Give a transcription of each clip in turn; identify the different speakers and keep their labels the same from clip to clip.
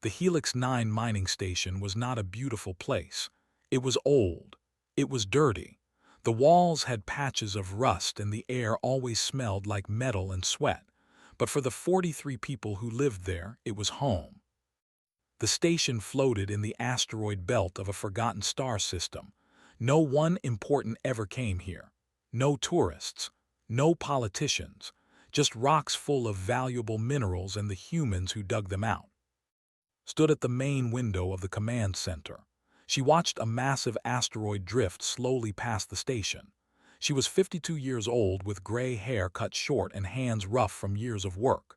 Speaker 1: The Helix 9 mining station was not a beautiful place. It was old. It was dirty. The walls had patches of rust and the air always smelled like metal and sweat. But for the 43 people who lived there, it was home. The station floated in the asteroid belt of a forgotten star system. No one important ever came here. No tourists. No politicians. Just rocks full of valuable minerals and the humans who dug them out. Stood at the main window of the command center. She watched a massive asteroid drift slowly past the station. She was 52 years old with gray hair cut short and hands rough from years of work.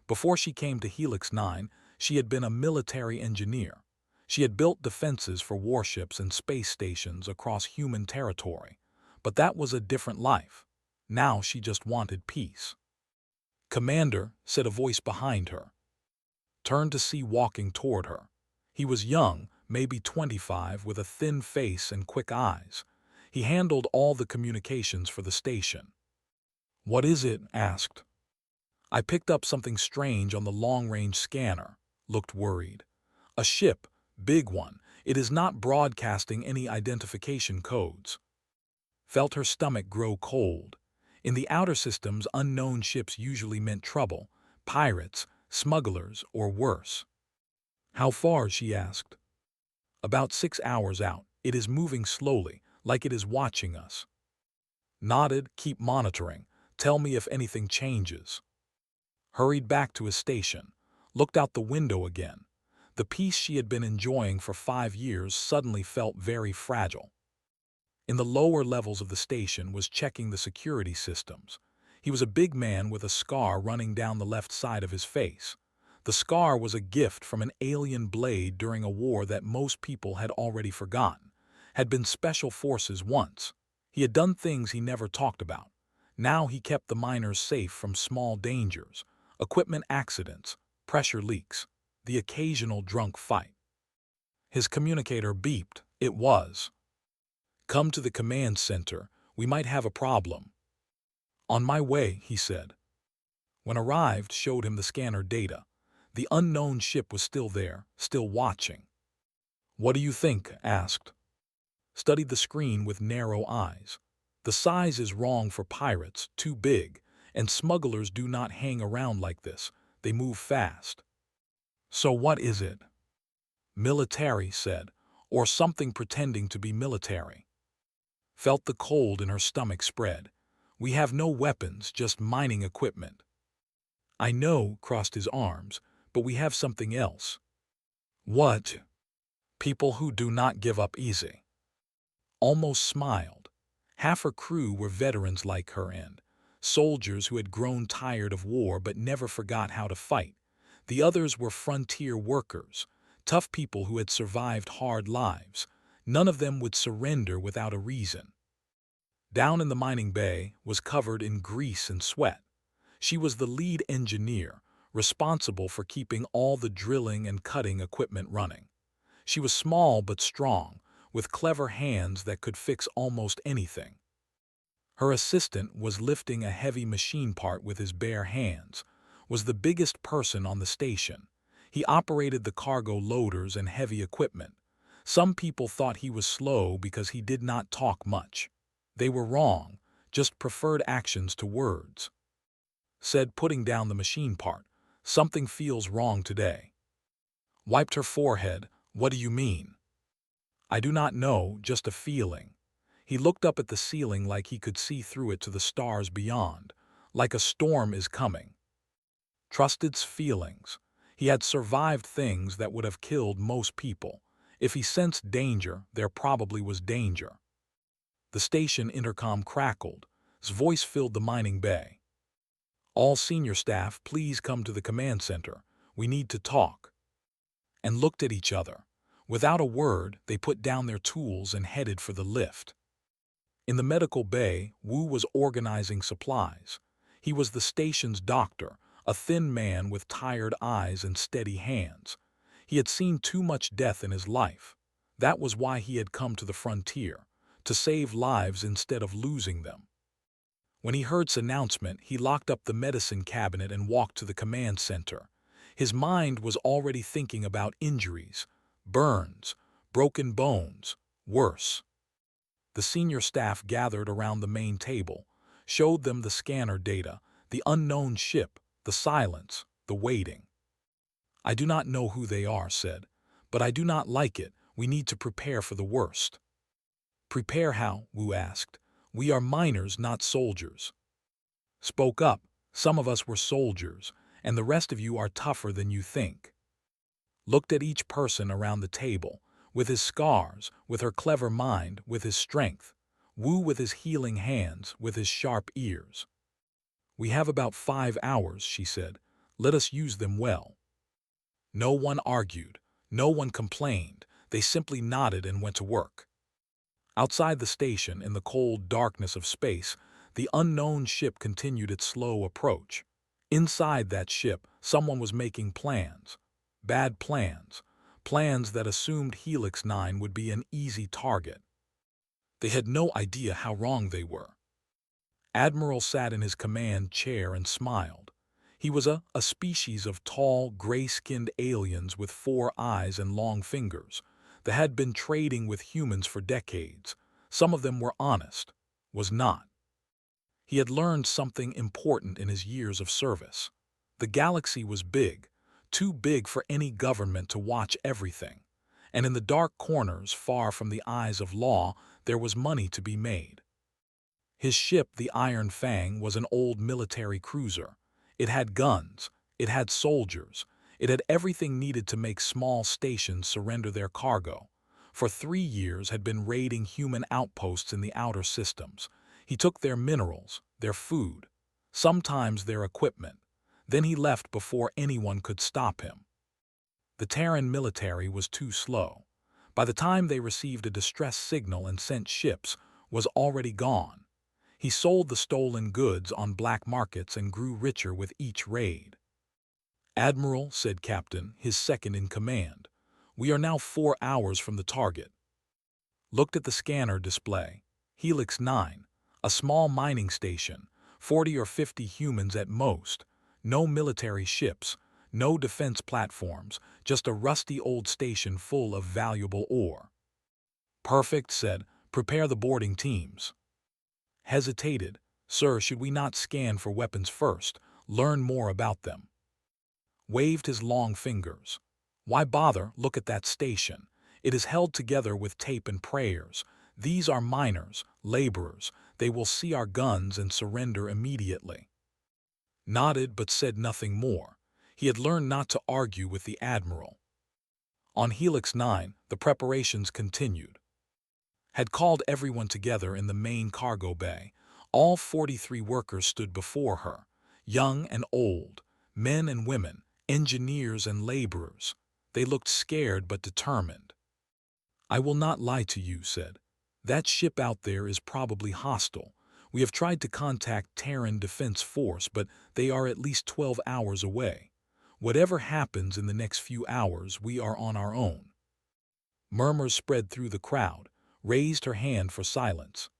Speaker 1: Before she came to Helix 9, she had been a military engineer. She had built defenses for warships and space stations across human territory. But that was a different life. Now she just wanted peace. "Commander," said a voice behind her. Turned to see walking toward her. He was young, maybe 25, with a thin face and quick eyes. He handled all the communications for the station. "What is it?" asked. "I picked up something strange on the long-range scanner." Looked worried. "A ship, big one. It is not broadcasting any identification codes." Felt her stomach grow cold. In the outer systems, unknown ships usually meant trouble, pirates, smugglers, or worse. "How far?" she asked. "About 6 hours out. It is moving slowly, like it is watching us." Nodded. "Keep monitoring. Tell me if anything changes." Hurried back to his station. Looked out the window again. The peace she had been enjoying for 5 years suddenly felt very fragile. In the lower levels of the station was checking the security systems. He was a big man with a scar running down the left side of his face. The scar was a gift from an alien blade during a war that most people had already forgotten. Had been special forces once. He had done things he never talked about. Now he kept the miners safe from small dangers, equipment accidents, pressure leaks, the occasional drunk fight. His communicator beeped. It was. "Come to the command center. We might have a problem." "On my way," he said. When arrived, showed him the scanner data. The unknown ship was still there, still watching. "What do you think?" asked. Studied the screen with narrow eyes. "The size is wrong for pirates, too big, and smugglers do not hang around like this. They move fast." "So what is it?" "Military," said, "or something pretending to be military." Felt the cold in her stomach spread. "We have no weapons, just mining equipment." "I know," crossed his arms, "but we have something else." "What?" "People who do not give up easy." Almost smiled. Half her crew were veterans like her and soldiers who had grown tired of war but never forgot how to fight. The others were frontier workers, tough people who had survived hard lives. None of them would surrender without a reason. Down in the mining bay, was covered in grease and sweat. She was the lead engineer, responsible for keeping all the drilling and cutting equipment running. She was small but strong, with clever hands that could fix almost anything. Her assistant was lifting a heavy machine part with his bare hands, was the biggest person on the station. He operated the cargo loaders and heavy equipment. Some people thought he was slow because he did not talk much. They were wrong, just preferred actions to words. Said, putting down the machine part, "Something feels wrong today." Wiped her forehead. "What do you mean?" "I do not know, just a feeling." He looked up at the ceiling like he could see through it to the stars beyond, like a storm is coming. Trusted's feelings. He had survived things that would have killed most people. If he sensed danger, there probably was danger. The station intercom crackled. His voice filled the mining bay. "All senior staff, please come to the command center. We need to talk." And looked at each other. Without a word, they put down their tools and headed for the lift. In the medical bay, Wu was organizing supplies. He was the station's doctor, a thin man with tired eyes and steady hands. He had seen too much death in his life. That was why he had come to the frontier, to save lives instead of losing them. When he heard his announcement, he locked up the medicine cabinet and walked to the command center. His mind was already thinking about injuries, burns, broken bones, worse. The senior staff gathered around the main table, showed them the scanner data, the unknown ship, the silence, the waiting. "I do not know who they are," said, "but I do not like it. We need to prepare for the worst." "Prepare how?" Wu asked. "We are miners, not soldiers." "Spoke up. Some of us were soldiers, and the rest of you are tougher than you think." Looked at each person around the table, with his scars, with her clever mind, with his strength. Wu with his healing hands, with his sharp ears. "We have about 5 hours," she said. "Let us use them well." No one argued. No one complained. They simply nodded and went to work. Outside the station, in the cold darkness of space, the unknown ship continued its slow approach. Inside that ship, someone was making plans. Bad plans. Plans that assumed Helix 9 would be an easy target. They had no idea how wrong they were. Admiral sat in his command chair and smiled. He was a species of tall, gray-skinned aliens with 4 eyes and long fingers that had been trading with humans for decades. Some of them were honest, was not. He had learned something important in his years of service. The galaxy was big, too big for any government to watch everything, and in the dark corners, far from the eyes of law, there was money to be made. His ship, the Iron Fang, was an old military cruiser. It had guns, it had soldiers, it had everything needed to make small stations surrender their cargo. For 3 years had been raiding human outposts in the outer systems. He took their minerals, their food, sometimes their equipment. Then he left before anyone could stop him. The Terran military was too slow. By the time they received a distress signal and sent ships, was already gone. He sold the stolen goods on black markets and grew richer with each raid. "Admiral," said Captain, his second in command, "we are now 4 hours from the target." Looked at the scanner display. Helix 9, a small mining station, 40 or 50 humans at most, no military ships, no defense platforms, just a rusty old station full of valuable ore. "Perfect," said, "prepare the boarding teams." Hesitated. "Sir, should we not scan for weapons first, learn more about them?" Waved his long fingers. "Why bother? Look at that station. It is held together with tape and prayers. These are miners, laborers. They will see our guns and surrender immediately." Nodded but said nothing more. He had learned not to argue with the Admiral. On Helix 9, the preparations continued. Had called everyone together in the main cargo bay. All 43 workers stood before her, young and old, men and women, engineers and laborers. They looked scared but determined. "I will not lie to you," said. "That ship out there is probably hostile. We have tried to contact Terran Defense Force, but they are at least 12 hours away. Whatever happens in the next few hours, we are on our own." Murmurs spread through the crowd. Raised her hand for silence.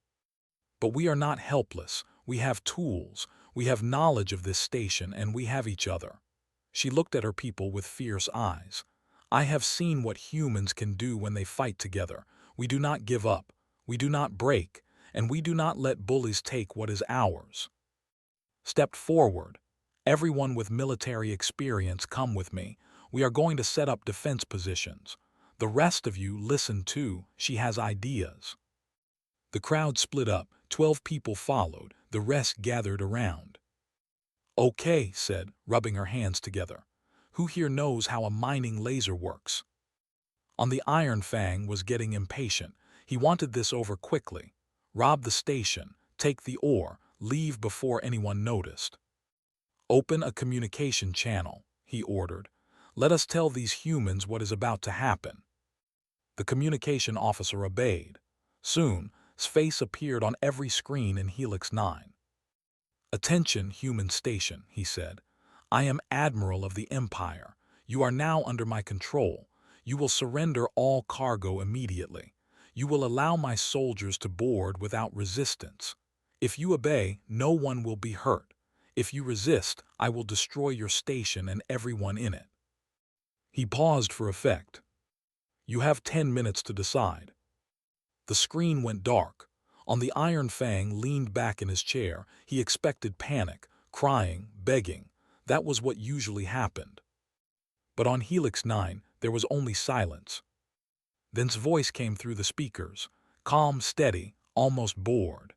Speaker 1: "But we are not helpless. We have tools. We have knowledge of this station, and we have each other." She looked at her people with fierce eyes. "I have seen what humans can do when they fight together. We do not give up. We do not break. And we do not let bullies take what is ours." Stepped forward. "Everyone with military experience, come with me. We are going to set up defense positions. The rest of you listen too. She has ideas." The crowd split up. 12 people followed. The rest gathered around. "Okay," said, rubbing her hands together. "Who here knows how a mining laser works?" On the Iron Fang was getting impatient. He wanted this over quickly. Rob the station, take the ore, leave before anyone noticed. "Open a communication channel," he ordered. "Let us tell these humans what is about to happen." The communication officer obeyed. Soon, his face appeared on every screen in Helix 9. "Attention, human station," he said. "I am Admiral of the Empire. You are now under my control. You will surrender all cargo immediately. You will allow my soldiers to board without resistance. If you obey, no one will be hurt. If you resist, I will destroy your station and everyone in it." He paused for effect. You have 10 minutes to decide. The screen went dark. On the Iron Fang leaned back in his chair. He expected panic, crying, begging. That was what usually happened. But on Helix 9, there was only silence. Then's voice came through the speakers, calm, steady, almost bored.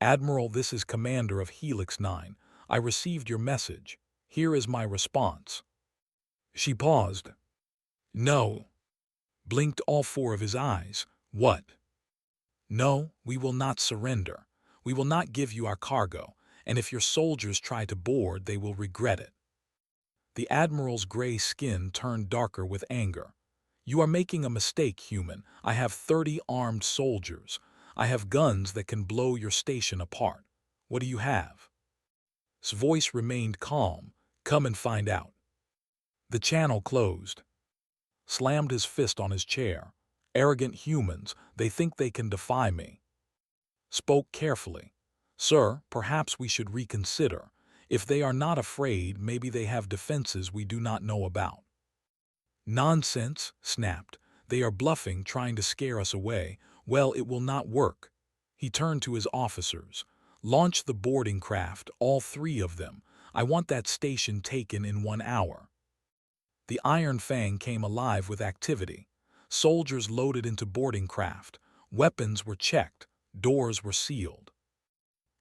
Speaker 1: Admiral, this is Commander of Helix 9. I received your message. Here is my response. She paused. No. Blinked all four of his eyes. What? No, we will not surrender. We will not give you our cargo, and if your soldiers try to board, they will regret it. The Admiral's gray skin turned darker with anger. You are making a mistake, human. I have 30 armed soldiers. I have guns that can blow your station apart. What do you have? His voice remained calm. Come and find out. The channel closed. Slammed his fist on his chair. Arrogant humans, they think they can defy me. Spoke carefully. Sir, perhaps we should reconsider. If they are not afraid, maybe they have defenses we do not know about. Nonsense, snapped. They are bluffing, trying to scare us away. Well, it will not work. He turned to his officers. Launch the boarding craft, all 3 of them. I want that station taken in 1 hour. The Iron Fang came alive with activity. Soldiers loaded into boarding craft. Weapons were checked. Doors were sealed.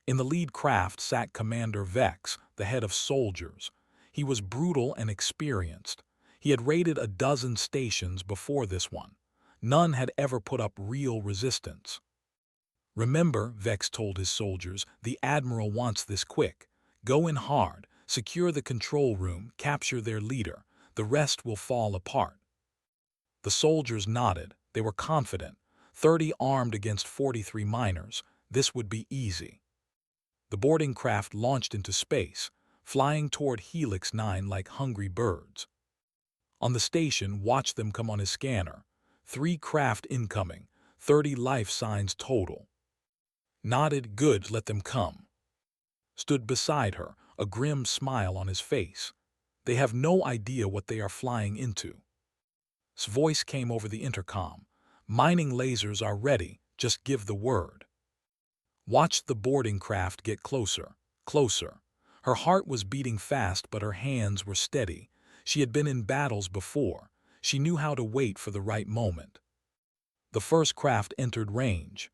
Speaker 1: In the lead craft sat Commander Vex, the head of soldiers. He was brutal and experienced. He had raided a dozen stations before this one. None had ever put up real resistance. Remember, Vex told his soldiers, the Admiral wants this quick. Go in hard, secure the control room, capture their leader. The rest will fall apart. The soldiers nodded. They were confident. 30 armed against 43 miners. This would be easy. The boarding craft launched into space, flying toward Helix 9 like hungry birds. On the station, watched them come on his scanner. 3 craft incoming, 30 life signs total. Nodded, good, let them come. Stood beside her, a grim smile on his face. They have no idea what they are flying into. His voice came over the intercom. Mining lasers are ready, just give the word. Watched the boarding craft get closer, closer. Her heart was beating fast, but her hands were steady. She had been in battles before. She knew how to wait for the right moment. The first craft entered range.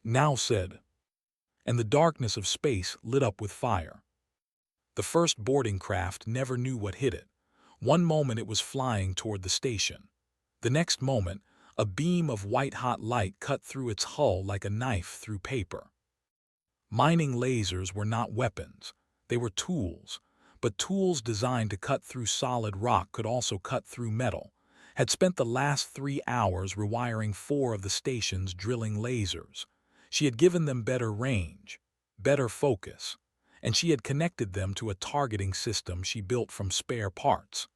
Speaker 1: Now said, and the darkness of space lit up with fire. The first boarding craft never knew what hit it. One moment it was flying toward the station. The next moment, a beam of white-hot light cut through its hull like a knife through paper. Mining lasers were not weapons. They were tools. But tools designed to cut through solid rock could also cut through metal. Had spent the last 3 hours rewiring 4 of the station's drilling lasers. She had given them better range, better focus, and she had connected them to a targeting system she built from spare parts.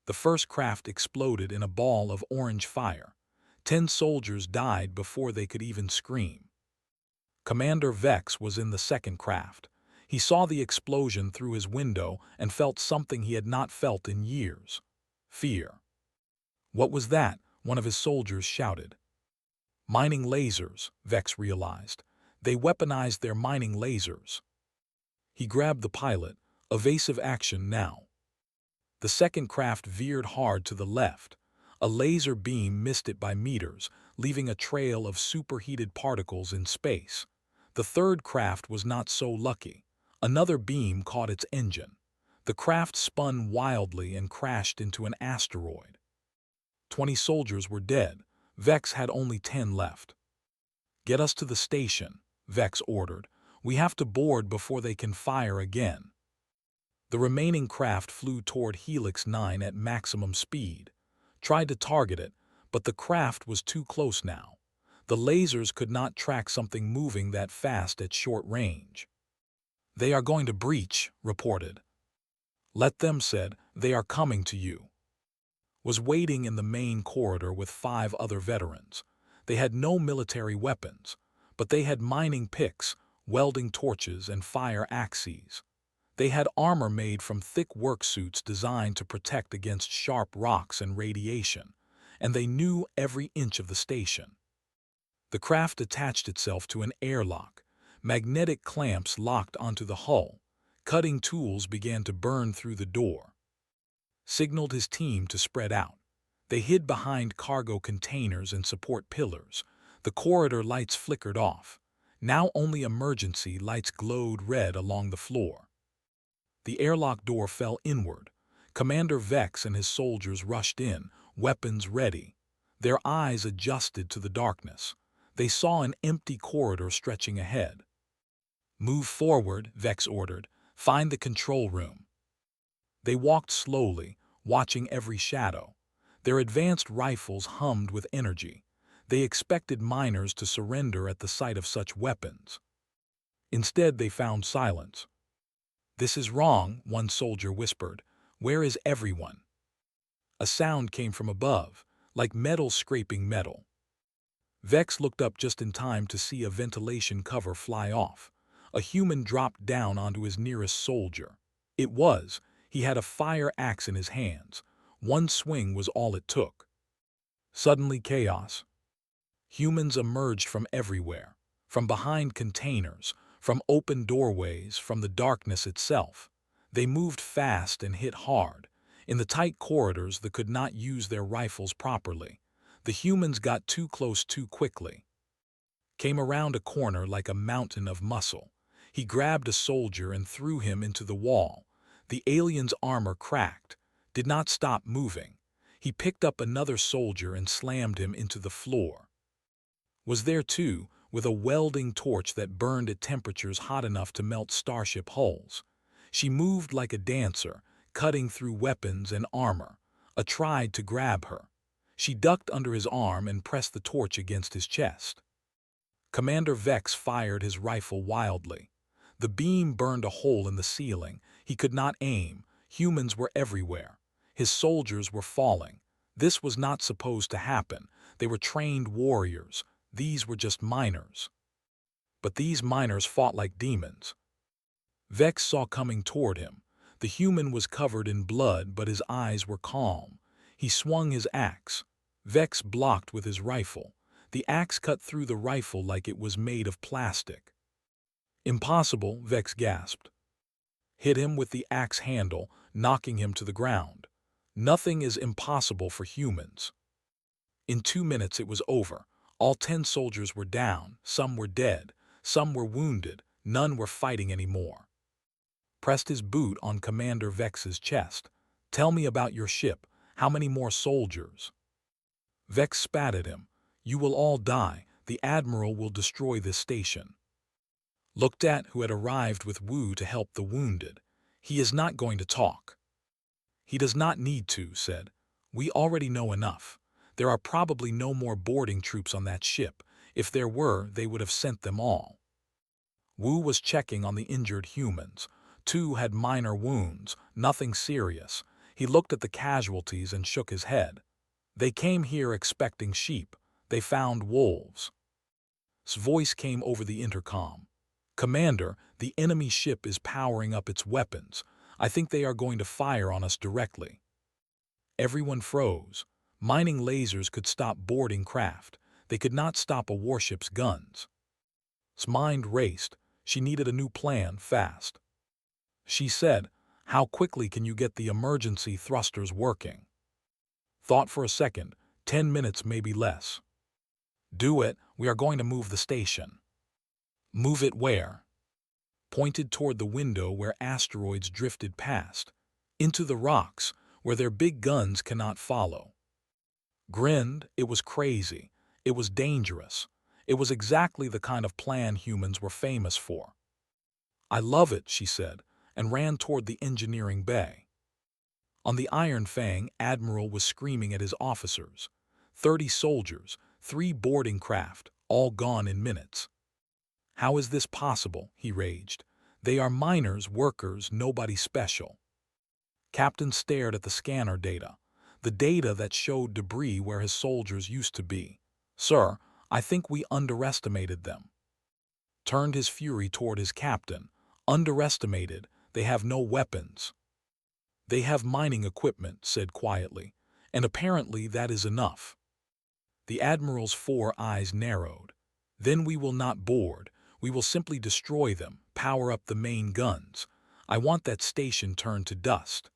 Speaker 1: The first craft exploded in a ball of orange fire. 10 soldiers died before they could even scream. Commander Vex was in the second craft. He saw the explosion through his window and felt something he had not felt in years. Fear. What was that? One of his soldiers shouted. Mining lasers, Vex realized. They weaponized their mining lasers. He grabbed the pilot. Evasive action now. The second craft veered hard to the left. A laser beam missed it by meters, leaving a trail of superheated particles in space. The third craft was not so lucky. Another beam caught its engine. The craft spun wildly and crashed into an asteroid. 20 soldiers were dead. Vex had only 10 left. Get us to the station, Vex ordered. We have to board before they can fire again. The remaining craft flew toward Helix 9 at maximum speed. Tried to target it, but the craft was too close now. The lasers could not track something moving that fast at short range. They are going to breach, reported. Let them, said, they are coming to you. Was waiting in the main corridor with 5 other veterans. They had no military weapons, but they had mining picks, welding torches, and fire axes. They had armor made from thick work suits designed to protect against sharp rocks and radiation, and they knew every inch of the station. The craft attached itself to an airlock. Magnetic clamps locked onto the hull. Cutting tools began to burn through the door. Signaled his team to spread out. They hid behind cargo containers and support pillars. The corridor lights flickered off. Now only emergency lights glowed red along the floor. The airlock door fell inward. Commander Vex and his soldiers rushed in, weapons ready. Their eyes adjusted to the darkness. They saw an empty corridor stretching ahead. "Move forward," Vex ordered. "Find the control room." They walked slowly, watching every shadow. Their advanced rifles hummed with energy. They expected miners to surrender at the sight of such weapons. Instead, they found silence. "This is wrong," one soldier whispered. "Where is everyone?" A sound came from above, like metal scraping metal. Vex looked up just in time to see a ventilation cover fly off. A human dropped down onto his nearest soldier. He had a fire axe in his hands. One swing was all it took. Suddenly chaos. Humans emerged from everywhere, from behind containers, from open doorways, from the darkness itself. They moved fast and hit hard. In the tight corridors, they could not use their rifles properly. The humans got too close too quickly. Came around a corner like a mountain of muscle. He grabbed a soldier and threw him into the wall. The alien's armor cracked, did not stop moving. He picked up another soldier and slammed him into the floor. Was there too, with a welding torch that burned at temperatures hot enough to melt starship hulls. She moved like a dancer, cutting through weapons and armor. A tried to grab her. She ducked under his arm and pressed the torch against his chest. Commander Vex fired his rifle wildly. The beam burned a hole in the ceiling. He could not aim. Humans were everywhere. His soldiers were falling. This was not supposed to happen. They were trained warriors. These were just miners. But these miners fought like demons. Vex saw coming toward him. The human was covered in blood, but his eyes were calm. He swung his axe. Vex blocked with his rifle. The axe cut through the rifle like it was made of plastic. "Impossible," Vex gasped. Hit him with the axe handle, knocking him to the ground. Nothing is impossible for humans. In 2 minutes it was over. All 10 soldiers were down, some were dead, some were wounded, none were fighting anymore. Pressed his boot on Commander Vex's chest. "Tell me about your ship. How many more soldiers?" Vex spat at him. "You will all die. The Admiral will destroy this station." Looked at who had arrived with Wu to help the wounded. "He is not going to talk." "He does not need to," said. "We already know enough. There are probably no more boarding troops on that ship. If there were, they would have sent them all." Wu was checking on the injured humans. 2 had minor wounds, nothing serious. He looked at the casualties and shook his head. "They came here expecting sheep. They found wolves." His voice came over the intercom. "Commander, the enemy ship is powering up its weapons. I think they are going to fire on us directly." Everyone froze. Mining lasers could stop boarding craft. They could not stop a warship's guns. His mind raced. She needed a new plan fast. She said, "How quickly can you get the emergency thrusters working?" Thought for a second. 10 minutes, maybe less. "Do it. We are going to move the station." "Move it where?" Pointed toward the window where asteroids drifted past. "Into the rocks, where their big guns cannot follow." Grinned. It was crazy. It was dangerous. It was exactly the kind of plan humans were famous for. "I love it," she said, and ran toward the engineering bay. On the Iron Fang, Admiral was screaming at his officers. 30 soldiers, 3 boarding craft, all gone in minutes. "How is this possible?" he raged. "They are miners, workers, nobody special." Captain stared at the scanner data, the data that showed debris where his soldiers used to be. "Sir, I think we underestimated them." Turned his fury toward his captain. "Underestimated? They have no weapons. They have mining equipment, said quietly, and apparently that is enough. The Admiral's 4 eyes narrowed. Then we will not board. We will simply destroy them, power up the main guns. I want that station turned to dust.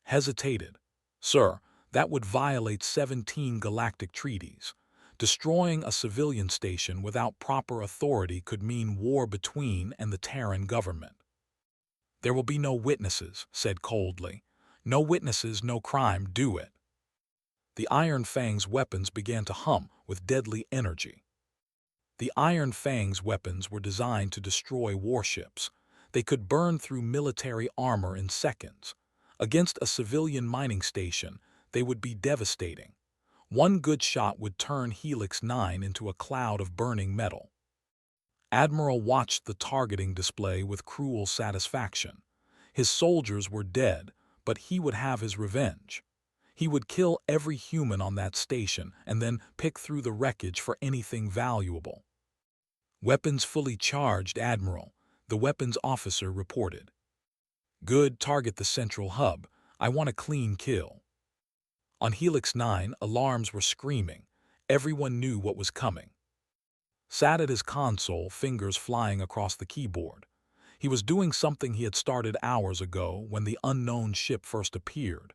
Speaker 1: Hesitated. Sir, that would violate 17 galactic treaties. Destroying a civilian station without proper authority could mean war between and the Terran government. There will be no witnesses, said coldly. No witnesses, no crime, do it. The Iron Fang's weapons began to hum with deadly energy. The Iron Fang's weapons were designed to destroy warships. They could burn through military armor in seconds. Against a civilian mining station, they would be devastating. One good shot would turn Helix 9 into a cloud of burning metal. Admiral watched the targeting display with cruel satisfaction. His soldiers were dead, but he would have his revenge. He would kill every human on that station and then pick through the wreckage for anything valuable. Weapons fully charged, Admiral, the weapons officer reported. Good, target the central hub. I want a clean kill. On Helix 9, alarms were screaming. Everyone knew what was coming. Sat at his console, fingers flying across the keyboard. He was doing something he had started hours ago when the unknown ship first appeared.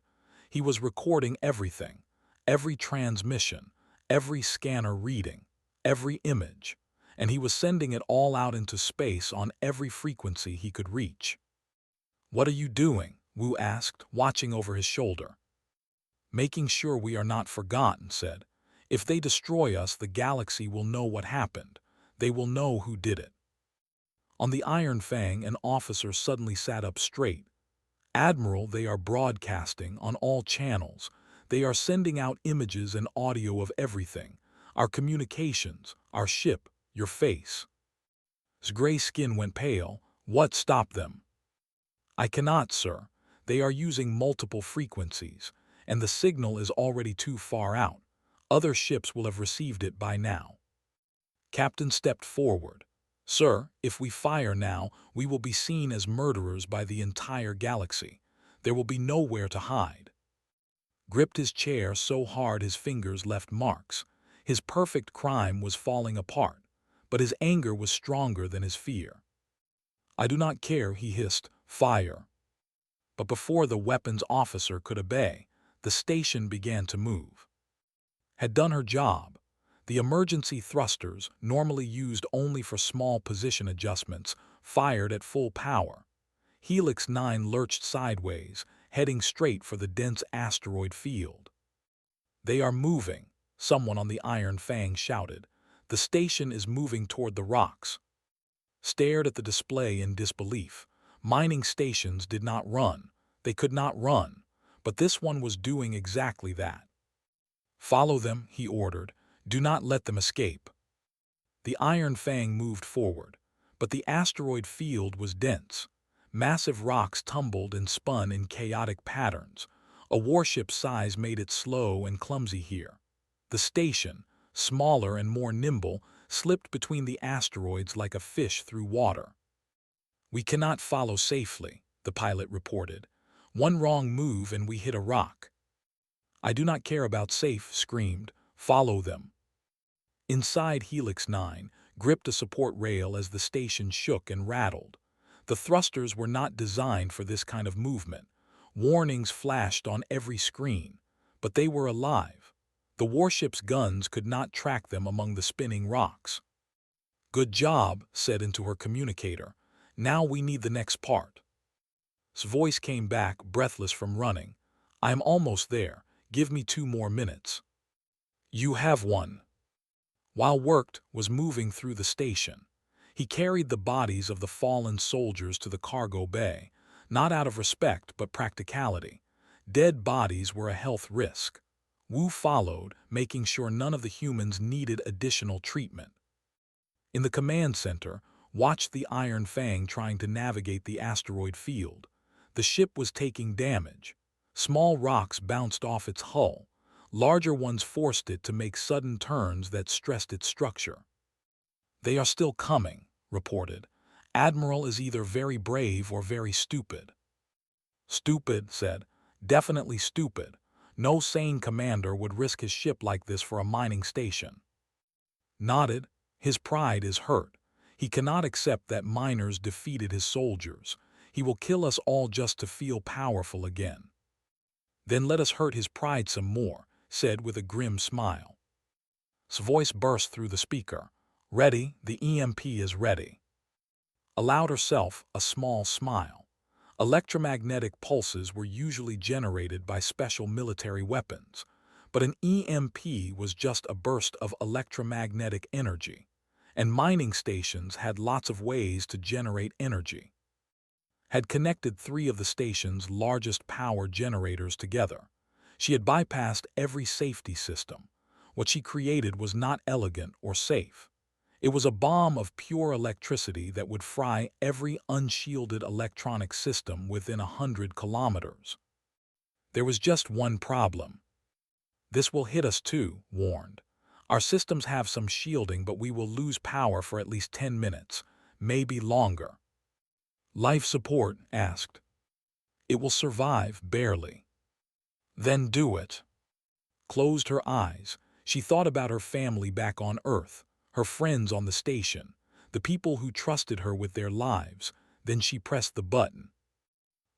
Speaker 1: He was recording everything, every transmission, every scanner reading, every image, and he was sending it all out into space on every frequency he could reach. What are you doing? Wu asked, watching over his shoulder. Making sure we are not forgotten, said. If they destroy us, the galaxy will know what happened. They will know who did it. On the Iron Fang, an officer suddenly sat up straight. Admiral, they are broadcasting on all channels. They are sending out images and audio of everything. Our communications, our ship, your face. His gray skin went pale. What stopped them? I cannot, sir. They are using multiple frequencies, and the signal is already too far out. Other ships will have received it by now. Captain stepped forward. Sir, if we fire now, we will be seen as murderers by the entire galaxy. There will be nowhere to hide. Gripped his chair so hard his fingers left marks. His perfect crime was falling apart, but his anger was stronger than his fear. I do not care, he hissed. Fire. But before the weapons officer could obey, the station began to move. Had done her job. The emergency thrusters, normally used only for small position adjustments, fired at full power. Helix 9 lurched sideways, heading straight for the dense asteroid field. They are moving, someone on the Iron Fang shouted. The station is moving toward the rocks. Stared at the display in disbelief. Mining stations did not run. They could not run, but this one was doing exactly that. Follow them, he ordered. Do not let them escape. The Iron Fang moved forward, but the asteroid field was dense. Massive rocks tumbled and spun in chaotic patterns. A warship's size made it slow and clumsy here. The station, smaller and more nimble, slipped between the asteroids like a fish through water. We cannot follow safely, the pilot reported. One wrong move and we hit a rock. I do not care about safe, screamed. Follow them. Inside Helix 9, gripped a support rail as the station shook and rattled. The thrusters were not designed for this kind of movement. Warnings flashed on every screen, but they were alive. The warship's guns could not track them among the spinning rocks. Good job, said into her communicator. Now we need the next part. His voice came back, breathless from running. I am almost there. Give me 2 more minutes. You have one. While worked was moving through the station. He carried the bodies of the fallen soldiers to the cargo bay, not out of respect but practicality. Dead bodies were a health risk. Wu followed, making sure none of the humans needed additional treatment. In the command center, watched the Iron Fang trying to navigate the asteroid field. The ship was taking damage. Small rocks bounced off its hull. Larger ones forced it to make sudden turns that stressed its structure. They are still coming, reported. Admiral is either very brave or very stupid. Stupid, said. Definitely stupid. No sane commander would risk his ship like this for a mining station. Nodded. His pride is hurt. He cannot accept that miners defeated his soldiers. He will kill us all just to feel powerful again. Then let us hurt his pride some more, said with a grim smile. His voice burst through the speaker. Ready, the EMP is ready. Allowed herself a small smile. Electromagnetic pulses were usually generated by special military weapons, but an EMP was just a burst of electromagnetic energy, and mining stations had lots of ways to generate energy. Had connected 3 of the station's largest power generators together. She had bypassed every safety system. What she created was not elegant or safe. It was a bomb of pure electricity that would fry every unshielded electronic system within 100 kilometers. There was just one problem. This will hit us too, warned. Our systems have some shielding, but we will lose power for at least 10 minutes, maybe longer. Life support, asked. It will survive, barely. Then do it. Closed her eyes. She thought about her family back on Earth, her friends on the station, the people who trusted her with their lives. Then she pressed the button.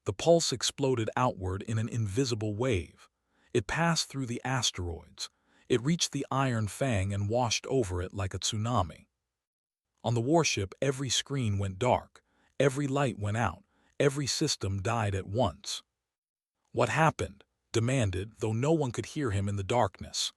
Speaker 1: The pulse exploded outward in an invisible wave. It passed through the asteroids. It reached the Iron Fang and washed over it like a tsunami. On the warship, every screen went dark. Every light went out. Every system died at once. What happened? Demanded, though no one could hear him in the darkness.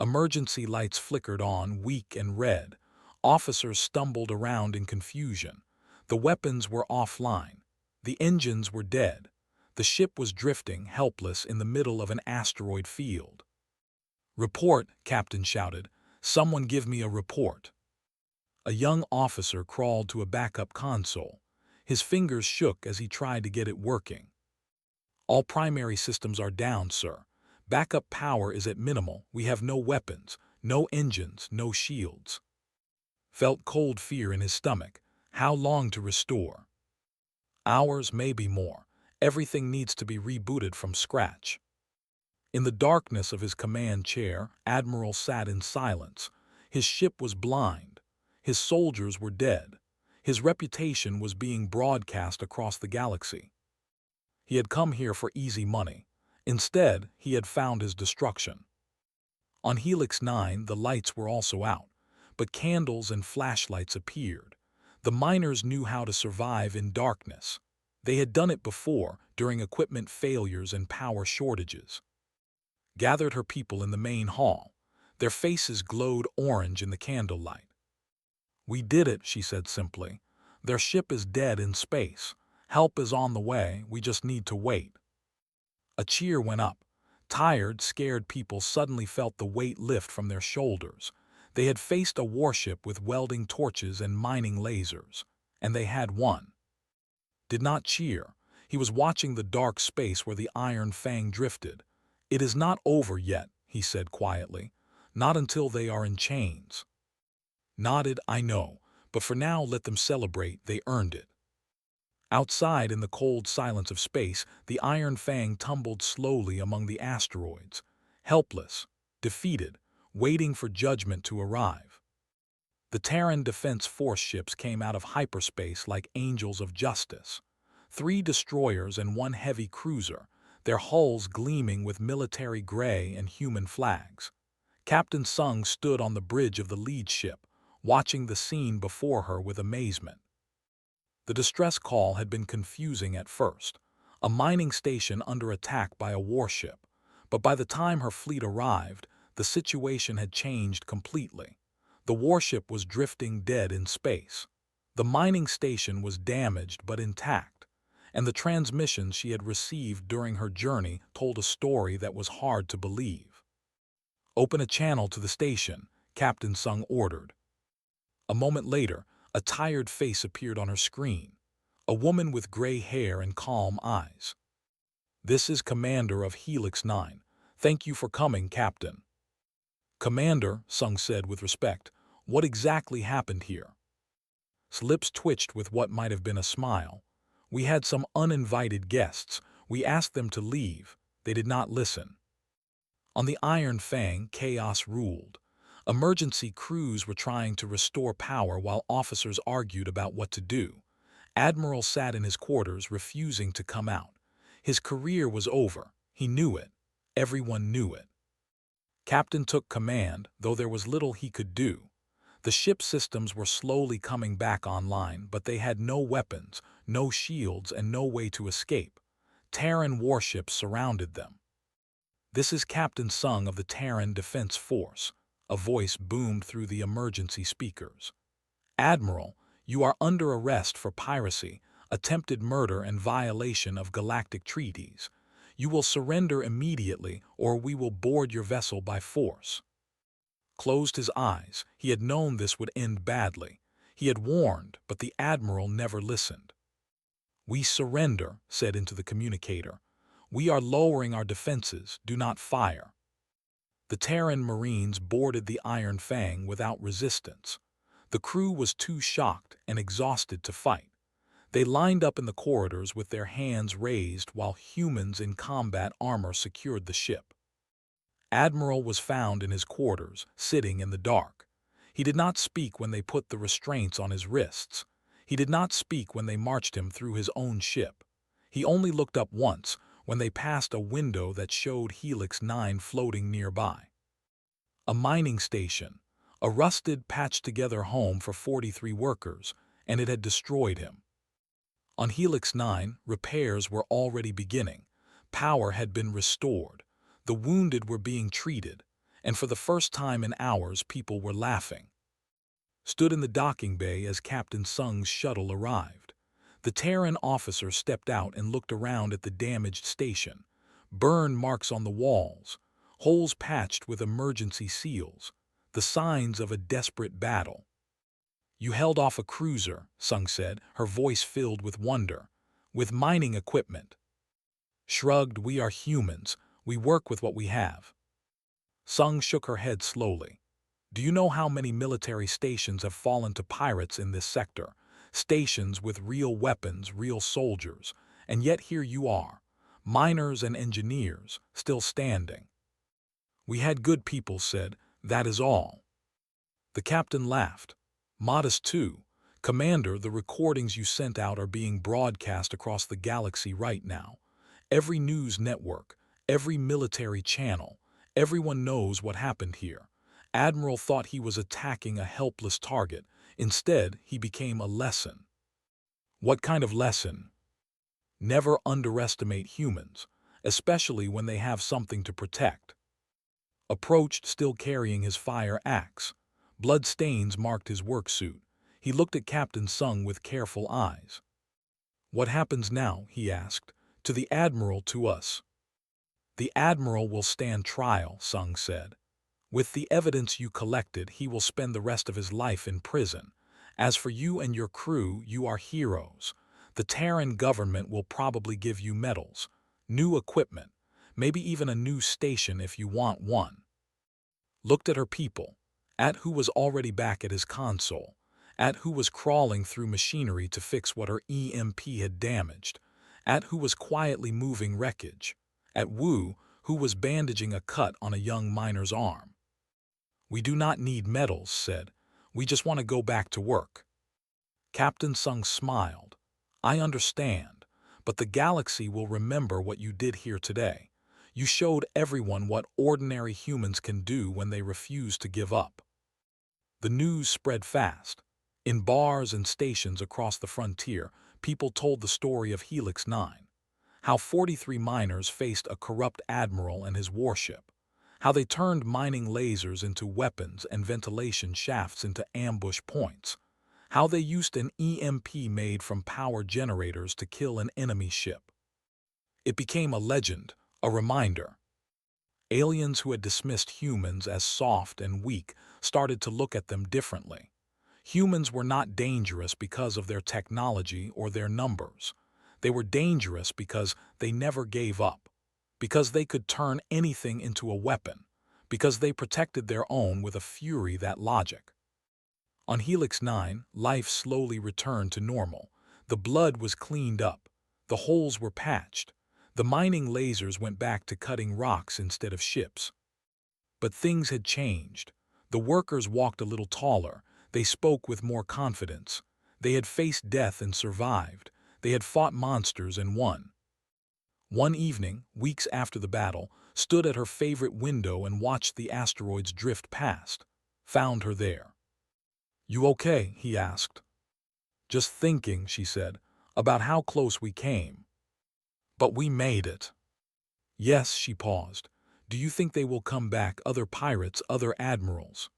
Speaker 1: Emergency lights flickered on, weak and red. Officers stumbled around in confusion. The weapons were offline. The engines were dead. The ship was drifting, helpless, in the middle of an asteroid field. Report, Captain shouted. Someone give me a report. A young officer crawled to a backup console. His fingers shook as he tried to get it working. All primary systems are down, sir. Backup power is at minimal. We have no weapons, no engines, no shields. Felt cold fear in his stomach. How long to restore? Hours, maybe more. Everything needs to be rebooted from scratch. In the darkness of his command chair, Admiral sat in silence. His ship was blind. His soldiers were dead. His reputation was being broadcast across the galaxy. He had come here for easy money. Instead, he had found his destruction. On Helix 9, the lights were also out, but candles and flashlights appeared. The miners knew how to survive in darkness. They had done it before, during equipment failures and power shortages. Gathered her people in the main hall. Their faces glowed orange in the candlelight. We did it, she said simply. Their ship is dead in space. Help is on the way, we just need to wait. A cheer went up. Tired, scared people suddenly felt the weight lift from their shoulders. They had faced a warship with welding torches and mining lasers, and they had won. Did not cheer. He was watching the dark space where the Iron Fang drifted. It is not over yet, he said quietly. Not until they are in chains. Nodded, I know, but for now let them celebrate, they earned it. Outside, in the cold silence of space, the Iron Fang tumbled slowly among the asteroids, helpless, defeated, waiting for judgment to arrive. The Terran Defense Force ships came out of hyperspace like angels of justice. 3 destroyers and 1 heavy cruiser, their hulls gleaming with military gray and human flags. Captain Sung stood on the bridge of the lead ship, watching the scene before her with amazement. The distress call had been confusing at first, a mining station under attack by a warship, but by the time her fleet arrived, the situation had changed completely. The warship was drifting dead in space. The mining station was damaged but intact, and the transmissions she had received during her journey told a story that was hard to believe. Open a channel to the station, Captain Sung ordered. A moment later, a tired face appeared on her screen, a woman with gray hair and calm eyes. This is Commander of Helix 9. Thank you for coming, Captain. Commander, Sung said with respect, what exactly happened here? Lips twitched with what might have been a smile. "We had some uninvited guests. We asked them to leave. They did not listen." On the Iron Fang, chaos ruled. Emergency crews were trying to restore power while officers argued about what to do. Admiral sat in his quarters, refusing to come out. His career was over. He knew it. Everyone knew it. Captain took command, though there was little he could do. The ship systems were slowly coming back online, but they had no weapons, no shields, and no way to escape. Terran warships surrounded them. "This is Captain Sung of the Terran Defense Force," a voice boomed through the emergency speakers. "Admiral, you are under arrest for piracy, attempted murder, and violation of galactic treaties. You will surrender immediately, or we will board your vessel by force." Closed his eyes. He had known this would end badly. He had warned, but the Admiral never listened. "We surrender," said into the communicator. "We are lowering our defenses. Do not fire." The Terran Marines boarded the Iron Fang without resistance. The crew was too shocked and exhausted to fight. They lined up in the corridors with their hands raised while humans in combat armor secured the ship. Admiral was found in his quarters, sitting in the dark. He did not speak when they put the restraints on his wrists. He did not speak when they marched him through his own ship. He only looked up once, when they passed a window that showed Helix 9 floating nearby. A mining station, a rusted, patched-together home for 43 workers, and it had destroyed him. On Helix 9, repairs were already beginning. Power had been restored. The wounded were being treated, and for the first time in hours people were laughing. Stood in the docking bay as Captain Sung's shuttle arrived. The Terran officer stepped out and looked around at the damaged station. Burn marks on the walls, holes patched with emergency seals, the signs of a desperate battle. "You held off a cruiser," Sung said, her voice filled with wonder. "With mining equipment." Shrugged, "We are humans. We work with what we have." Sung shook her head slowly. "Do you know how many military stations have fallen to pirates in this sector? Stations with real weapons, real soldiers. And yet here you are, miners and engineers, still standing." "We had good people," said. "That is all." The captain laughed. "Modest too. Commander, the recordings you sent out are being broadcast across the galaxy right now. Every news network, every military channel, everyone knows what happened here. Admiral thought he was attacking a helpless target. Instead, he became a lesson." "What kind of lesson?" "Never underestimate humans, especially when they have something to protect." Approached, still carrying his fire axe. Blood stains marked his work suit. He looked at Captain Sung with careful eyes. "What happens now?" he asked. "To the Admiral, to us?" "The Admiral will stand trial," Sung said. "With the evidence you collected, he will spend the rest of his life in prison. As for you and your crew, you are heroes. The Terran government will probably give you medals, new equipment, maybe even a new station if you want one." Looked at her people, at who was already back at his console, at who was crawling through machinery to fix what her EMP had damaged, at who was quietly moving wreckage, at Wu, who was bandaging a cut on a young miner's arm. "We do not need medals," said. "We just want to go back to work." Captain Sung smiled. "I understand, but the galaxy will remember what you did here today. You showed everyone what ordinary humans can do when they refuse to give up." The news spread fast. In bars and stations across the frontier, people told the story of Helix 9. How 43 miners faced a corrupt admiral and his warship. How they turned mining lasers into weapons and ventilation shafts into ambush points. How they used an EMP made from power generators to kill an enemy ship. It became a legend, a reminder. Aliens who had dismissed humans as soft and weak started to look at them differently. Humans were not dangerous because of their technology or their numbers. They were dangerous because they never gave up, because they could turn anything into a weapon, because they protected their own with a fury that logic. On Helix 9, life slowly returned to normal. The blood was cleaned up. The holes were patched. The mining lasers went back to cutting rocks instead of ships. But things had changed. The workers walked a little taller. They spoke with more confidence. They had faced death and survived. They had fought monsters and won. One evening, weeks after the battle, stood at her favorite window and watched the asteroids drift past. Found her there. "You okay?" he asked. "Just thinking," she said, "about how close we came. But we made it." "Yes," she paused. "Do you think they will come back, other pirates, other admirals?"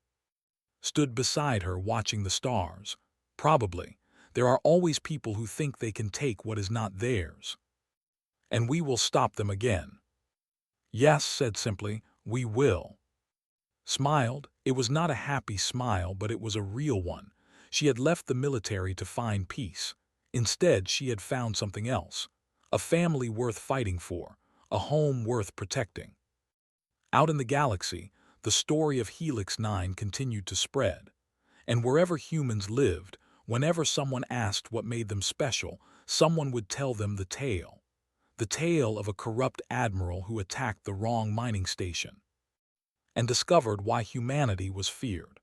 Speaker 1: Stood beside her, watching the stars. "Probably. There are always people who think they can take what is not theirs. And we will stop them again." "Yes," said simply, "we will." Smiled. It was not a happy smile, but it was a real one. She had left the military to find peace. Instead, she had found something else. A family worth fighting for. A home worth protecting. Out in the galaxy, the story of Helix 9 continued to spread. And wherever humans lived, whenever someone asked what made them special, someone would tell them the tale. The tale of a corrupt admiral who attacked the wrong mining station and discovered why humanity was feared.